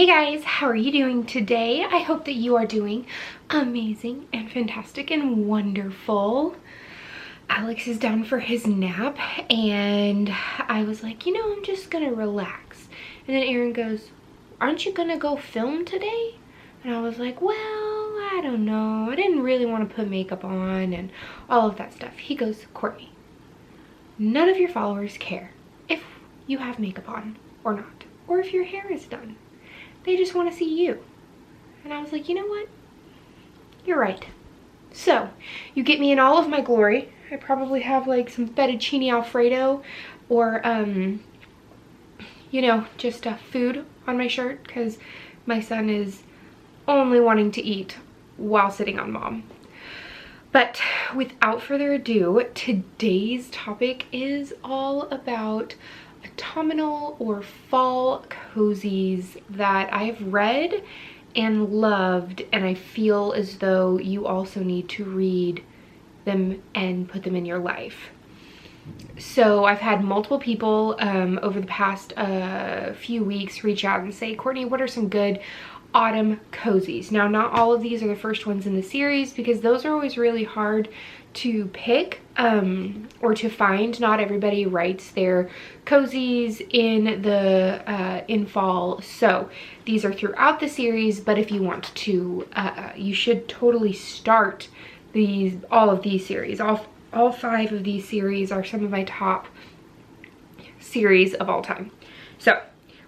Hey guys, how are you doing today? I hope that you are doing amazing and fantastic and wonderful. Alex is down for his nap and I was like, you know, I'm just gonna relax. And then Aaron goes, aren't you gonna go film today? And I was like, well, I don't know. I didn't really want to put makeup on and all of that stuff. He goes, Courtney, none of your followers care if you have makeup on or not, or if your hair is done. They just want to see you. And I was like, you know what? You're right. So, you get me in all of my glory. I probably have like some fettuccine alfredo or, you know, just food on my shirt because my son is only wanting to eat while sitting on mom. But without further ado, today's topic is all about autumnal or fall cozies that I've read and loved, and I feel as though you also need to read them and put them in your life. So I've had multiple people over the past few weeks reach out and say, Courtney, what are some good autumn cozies? Now, not all of these are the first ones in the series because those are always really hard to pick or to find. Not everybody writes their cozies in the in fall, so these are throughout the series. But if you want to, you should totally start all of these series. All 5 of these series are some of my top series of all time. So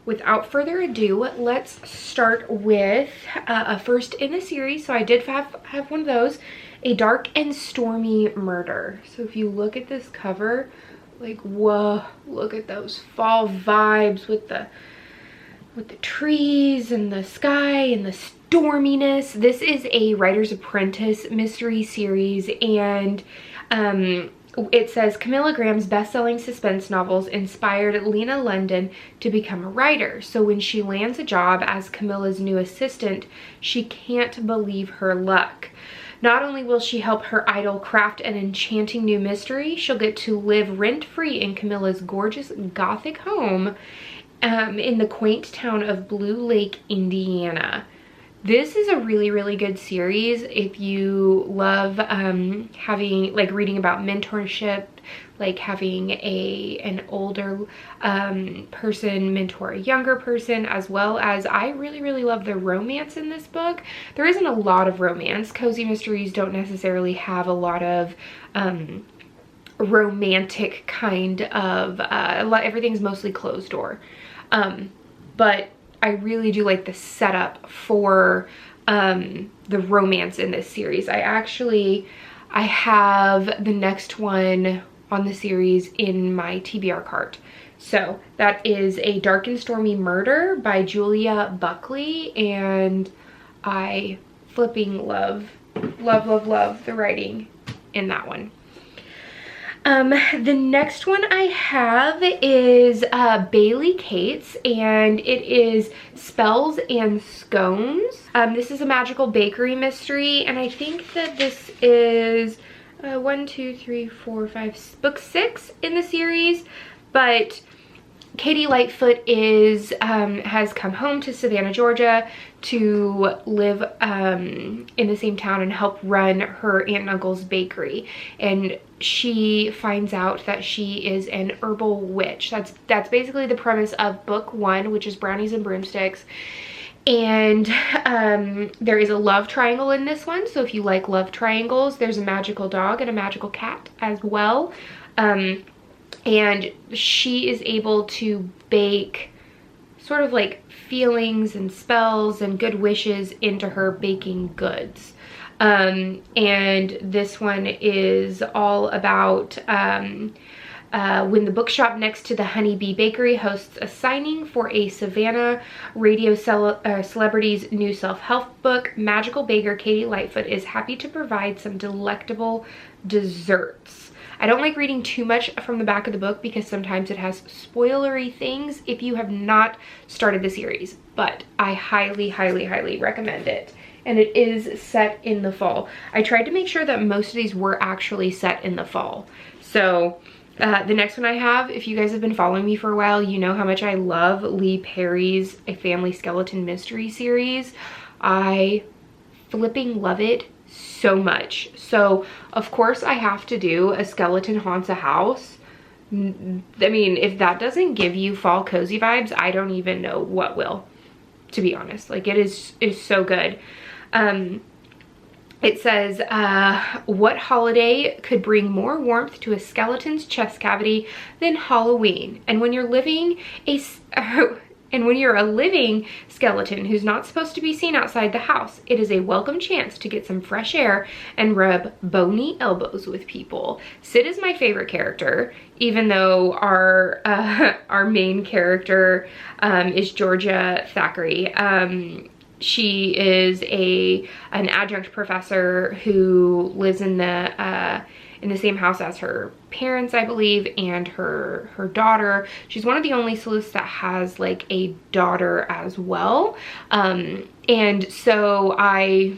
without further ado, let's start with a first in the series. So I did have one of those, A Dark and Stormy Murder. So if you look at this cover, like, whoa, look at those fall vibes with the trees and the sky and the storminess. This is a Writer's Apprentice mystery series, and it says Camilla Graham's best-selling suspense novels inspired Lena London to become a writer. So when she lands a job as Camilla's new assistant, she can't believe her luck. Not only will she help her idol craft an enchanting new mystery, she'll get to live rent-free in Camilla's gorgeous Gothic home in the quaint town of Blue Lake, Indiana. This is a really, really good series if you love having, like, reading about mentorship, like having an older person mentor a younger person, as well as I really, really love the romance in this book. There isn't a lot of romance. Cozy mysteries don't necessarily have a lot of romantic kind of, everything's mostly closed door. But I really do like the setup for the romance in this series. I have the next one on the series in my TBR cart. So that is A Dark and Stormy Murder by Julia Buckley, and I flipping love the writing in that one. The next one I have is Bailey Cates, and it is Spells and Scones. This is a magical bakery mystery, and I think that this is 1, 2, 3, 4, 5, book 6 in the series. But Katie Lightfoot has come home to Savannah, Georgia to live in the same town and help run her aunt and uncle's bakery. And she finds out that she is an herbal witch. That's basically the premise of book 1, which is Brownies and Broomsticks. And there is a love triangle in this one. So if you like love triangles, there's a magical dog and a magical cat as well. And she is able to bake sort of like feelings and spells and good wishes into her baking goods. And this one is all about when the bookshop next to the Honeybee Bakery hosts a signing for a Savannah radio celebrity's new self-help book, magical baker Katie Lightfoot is happy to provide some delectable desserts. I don't like reading too much from the back of the book because sometimes it has spoilery things if you have not started the series, but I highly, highly, highly recommend it. And it is set in the fall. I tried to make sure that most of these were actually set in the fall. So The next one I have, if you guys have been following me for a while, you know how much I love Lee Perry's A Family Skeleton Mystery series. I flipping love it so much. So of course I have to do A Skeleton Haunts a House. I mean, if that doesn't give you fall cozy vibes, I don't even know what will, to be honest. Like, it is so good. It says, what holiday could bring more warmth to a skeleton's chest cavity than Halloween? And when you're a living skeleton who's not supposed to be seen outside the house, it is a welcome chance to get some fresh air and rub bony elbows with people. Sid is my favorite character, even though our main character is Georgia Thackeray. She is an adjunct professor who lives in the same house as her parents, I believe, and her daughter. She's one of the only sleuths that has like a daughter as well. And so I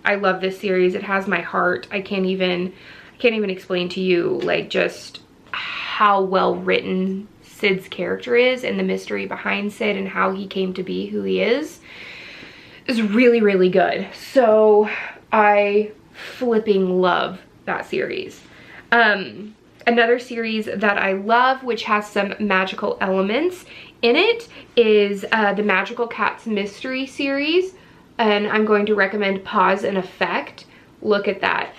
love this series. It has my heart. I can't even explain to you like just how well written Sid's character is and the mystery behind Sid and how he came to be who he is really, really good. So I flipping love that series. Another series that I love, which has some magical elements in it, is the Magical Cats Mystery series. And I'm going to recommend Paws and Effect. Look at that.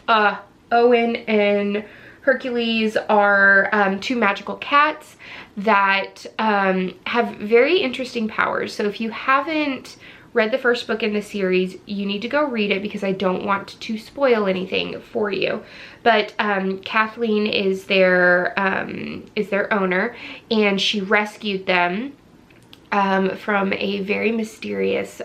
Owen and Hercules are two magical cats that have very interesting powers. So if you haven't read the first book in the series, you need to go read it because I don't want to spoil anything for you. But Kathleen is their owner, and she rescued them from a very mysterious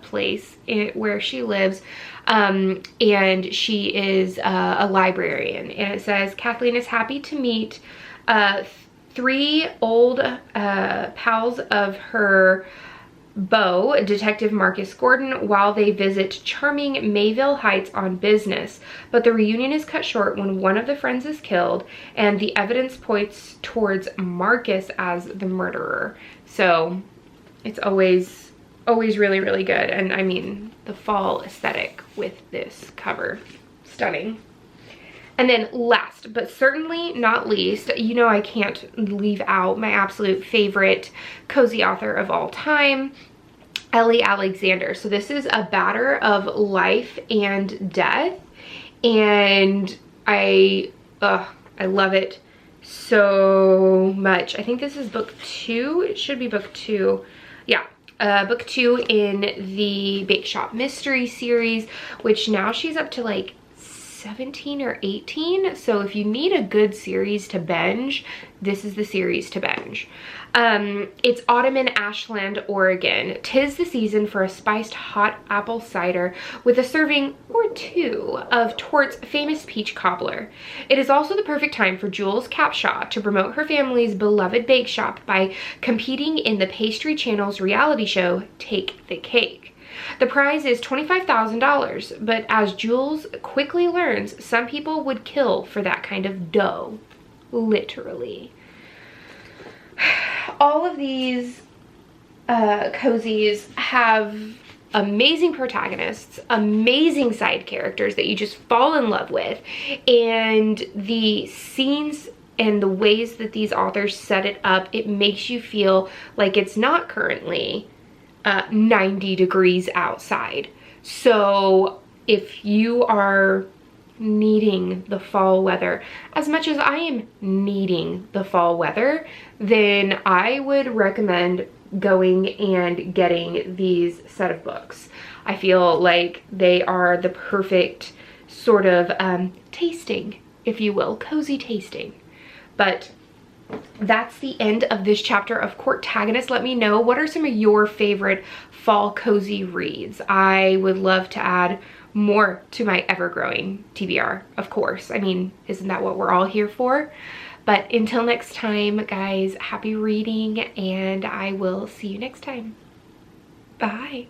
place where she lives. And she is a librarian, and it says Kathleen is happy to meet 3 old pals of her beau, Detective Marcus Gordon, while they visit charming Mayville Heights on business. But the reunion is cut short when one of the friends is killed, and the evidence points towards Marcus as the murderer. So it's always really, really good. And I mean, the fall aesthetic with this cover, stunning. And then last but certainly not least, you know I can't leave out my absolute favorite cozy author of all time, Ellie Alexander. So this is a batter of life and death, and I love it so much. I think this is book 2. It should be book 2. Yeah. Book 2 in the Bake Shop Mystery series, which now she's up to like 17 or 18. So if you need a good series to binge, this is the series to binge. It's autumn in Ashland, Oregon. 'Tis the season for a spiced hot apple cider with a serving or 2 of Tort's famous peach cobbler. It is also the perfect time for Jules Capshaw to promote her family's beloved bake shop by competing in the Pastry Channel's reality show, Take the Cake. The prize is $25,000, but as Jules quickly learns, some people would kill for that kind of dough. Literally. All of these cozies have amazing protagonists, amazing side characters that you just fall in love with, and the scenes and the ways that these authors set it up, it makes you feel like it's not currently 90 degrees outside. So if you are needing the fall weather as much as I am needing the fall weather, then I would recommend going and getting these set of books. I feel like they are the perfect sort of tasting, if you will, cozy tasting. But that's the end of this chapter of Courtagonist. Let me know, what are some of your favorite fall cozy reads? I would love to add more to my ever-growing TBR, of course. I mean, isn't that what we're all here for? But until next time, guys, happy reading, and I will see you next time. Bye.